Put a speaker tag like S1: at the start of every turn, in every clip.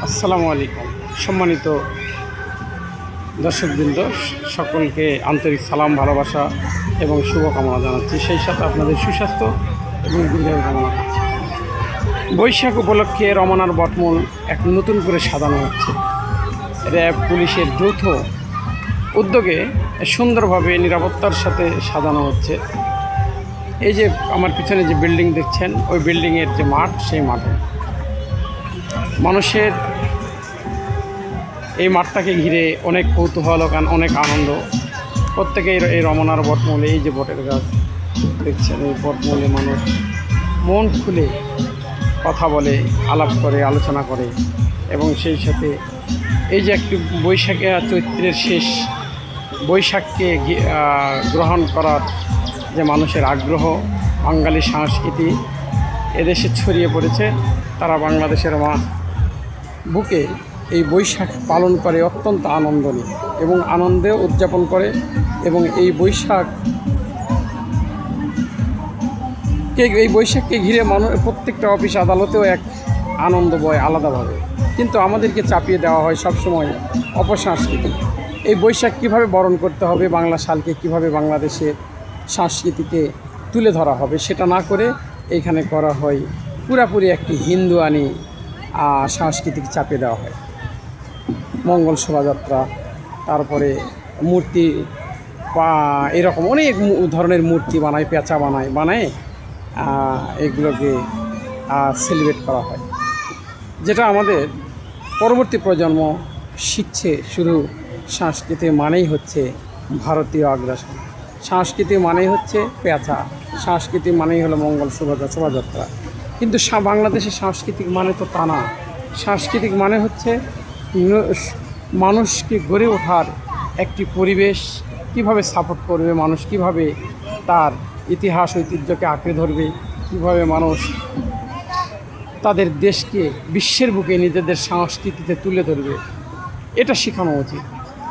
S1: আসসালামু আলাইকুম। সম্মানিত দর্শকবৃন্দ, সকলকে আন্তরিক সালাম, ভালোবাসা এবং শুভকামনা জানাচ্ছি। সেই সাথে আপনাদের সুস্বাস্থ্য এবং দীর্ঘায়ু কামনা করছি। বৈশাখ উপলক্ষে রমনার বটমূল এক নতুন করে সাজানো হচ্ছে। র্যাব পুলিশের যৌথ উদ্যোগে সুন্দরভাবে নিরাপত্তার সাথে সাজানো হচ্ছে। এই যে আমার পিছনে যে বিল্ডিং দেখছেন, ওই বিল্ডিংয়ের যে মাঠ, সেই মাঠে মানুষের এই মাঠটাকে ঘিরে অনেক কৌতূহল, অনেক আনন্দ। প্রত্যেকেই এই রমনার বটমূলে, এই যে বটের গাছ দেখছেন, এই বটমূলে মানুষ মন খুলে কথা বলে, আলাপ করে, আলোচনা করে। এবং সেই সাথে এই যে একটি বৈশাখে চৈত্রের শেষ বৈশাখকে গ্রহণ করার যে মানুষের আগ্রহ, বাঙালি সংস্কৃতি এদেশে ছড়িয়ে পড়েছে। তারা বাংলাদেশের বুকে এই বৈশাখ পালন করে অত্যন্ত আনন্দ নিয়ে এবং আনন্দে উদযাপন করে। এবং এই বৈশাখকে ঘিরে প্রত্যেকটা অফিস আদালতেও এক আনন্দ বয় আলাদাভাবে। কিন্তু আমাদেরকে চাপিয়ে দেওয়া হয় সবসময় অপসংস্কৃতি। এই বৈশাখ কীভাবে বরণ করতে হবে, বাংলা সালকে কীভাবে বাংলাদেশের সংস্কৃতিকে তুলে ধরা হবে, সেটা না করে এইখানে করা হয় পুরাপুরি একটি হিন্দুয়ানি সংস্কৃতিকে চাপিয়ে দেওয়া হয়। মঙ্গল শোভাযাত্রা, তারপরে মূর্তি, এরকম অনেক ধরনের মূর্তি বানায়, পেঁচা বানায় এগুলোকে সেলিব্রেট করা হয়, যেটা আমাদের পরবর্তী প্রজন্ম শিখছে। শুধু সংস্কৃতি মানেই হচ্ছে ভারতীয় আগ্রাসন, সংস্কৃতি মানেই হচ্ছে পেঁচা, সংস্কৃতি মানেই হলো মঙ্গল শোভাযাত্রা। কিন্তু বাংলাদেশের সাংস্কৃতিক মানে তো তা না। সাংস্কৃতিক মানে হচ্ছে মানুষকে গড়ে ওঠার একটি পরিবেশ, কিভাবে সাপোর্ট করবে মানুষ, কিভাবে তার ইতিহাস ঐতিহ্যকে আঁকড়ে ধরবে, কিভাবে মানুষ তাদের দেশকে বিশ্বের বুকে নিজেদের সংস্কৃতিতে তুলে ধরবে, এটা শেখানো উচিত।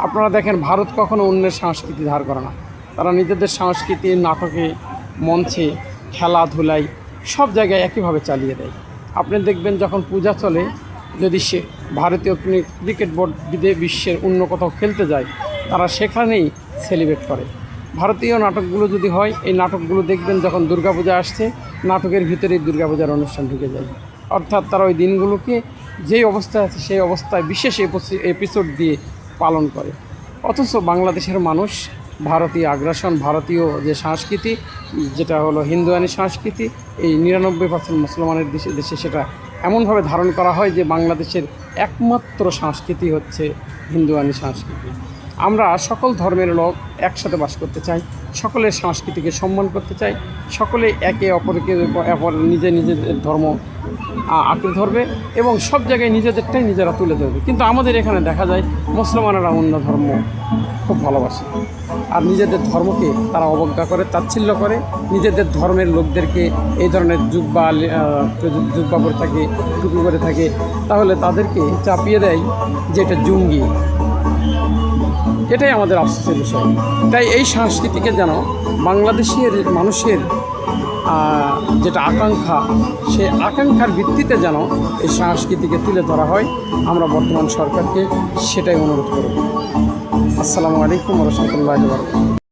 S1: আপনারা দেখেন, ভারত কখনো অন্যের সংস্কৃতি ধার করে না। তারা নিজেদের সংস্কৃতির নাটকে, মঞ্চে, খেলাধুলায় সব জায়গায় একইভাবে চালিয়ে দেয়। আপনি দেখবেন, যখন পূজা চলে, যদি সে ভারতীয় ক্রিকেট বোর্ড বিশ্বের অন্য কোথাও খেলতে যায়, তারা সেখানেই সেলিব্রেট করে। ভারতীয় নাটকগুলো যদি হয়, এই নাটকগুলো দেখবেন যখন দুর্গাপূজা আসছে, নাটকের ভিতরেই দুর্গাপূজার অনুষ্ঠান ঢুকে যায়। অর্থাৎ তারা ওই দিনগুলোকে যেই অবস্থায় আছে সেই অবস্থায় বিশেষ এপিসোড দিয়ে পালন করে। অথচ বাংলাদেশের মানুষ ভারতীয় আগ্রাসন, ভারতীয় যে সংস্কৃতি, যেটা হলো হিন্দুয়ানি সংস্কৃতি, এই 99% মুসলমানের দেশে সেটা এমনভাবে ধারণ করা হয় যে বাংলাদেশের একমাত্র সংস্কৃতি হচ্ছে হিন্দুয়ানি সংস্কৃতি। আমরা সকল ধর্মের লোক একসাথে বাস করতে চাই, সকলের সংস্কৃতিকে সম্মান করতে চাই, সকলে একে অপরকে নিজেদের ধর্ম আঁকড়ে ধরবে এবং সব জায়গায় নিজেদেরটাই নিজেরা তুলে ধরবে। কিন্তু আমাদের এখানে দেখা যায় মুসলমানেরা অন্য ধর্ম খুব ভালোবাসে, আর নিজেদের ধর্মকে তারা অবজ্ঞা করে, তাচ্ছিল্য করে। নিজেদের ধর্মের লোকদেরকে এই ধরনের জুব্বা পরে থাকে, টুপি করে থাকে, তাহলে তাদেরকে চাপিয়ে দেয় যে এটা জঙ্গি। এটাই আমাদের আফসোসের বিষয়। তাই এই সংস্কৃতিকে যেন বাংলাদেশের মানুষের যেটা আকাঙ্ক্ষা, সে আকাঙ্ক্ষার ভিত্তিতে যেন এই সংস্কৃতিকে তুলে ধরা হয়, আমরা বর্তমান সরকারকে সেটাই অনুরোধ করব। আসসালামু আলাইকুম ওয়া রাহমাতুল্লাহি ওয়া বারাকাতুহু।